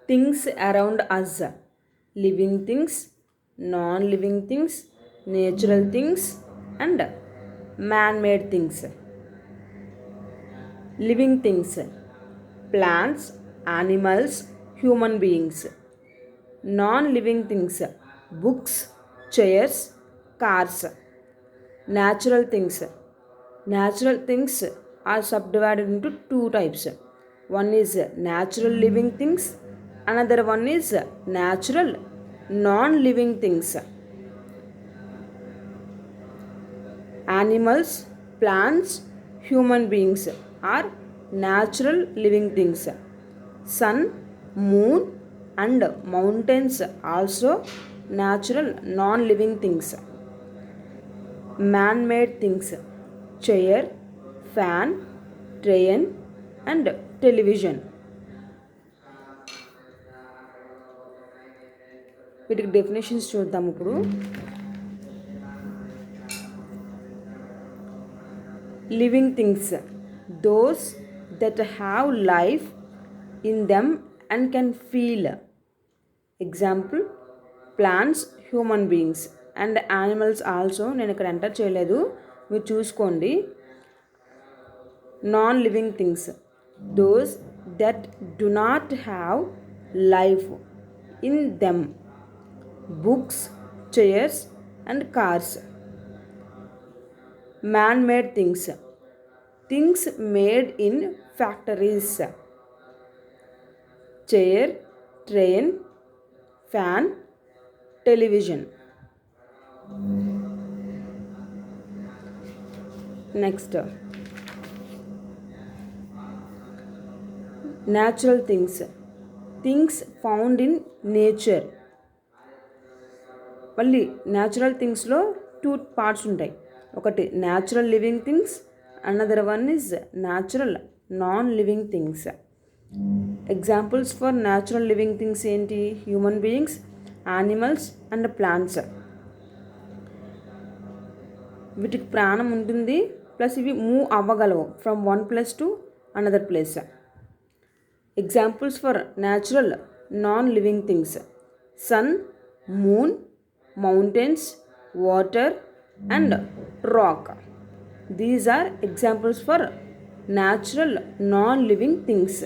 things around us, living things, non living things, natural things, and man made things. Living things, plants, animals, human beings. Non living things, books, chairs, cars. Natural things, natural things are subdivided into two types. One is natural living things, another one is natural non living things. Animals, plants, human beings are natural living things. Sun, moon, and mountains also natural non living things. Man made things, chair, fan, train, and television. వీటికి definitions చూద్దాం ఇప్పుడు. Living things, those that have life in them and can feel. Example, plants, human beings, and animals also. నేను ఇక్కడ enter చేయలేదు, మీరు చూసుకోండి. Non living things, those that do not have life in them, books, chairs, and cars. Man made things, things made in factories, chair, train, fan, television. Next, natural things, things found in nature. మళ్ళీ natural థింగ్స్లో two parts ఉంటాయి. ఒకటి natural living things, another one is natural non living things. Examples for natural living things ఏంటి? Human beings, animals and plants. వీటికి ప్రాణం ఉంటుంది, plus ఇవి move అవ్వగలవు from one place to another place. Examples for natural non living things: sun, moon, mountains, water, and rock. These are examples for natural non-living things.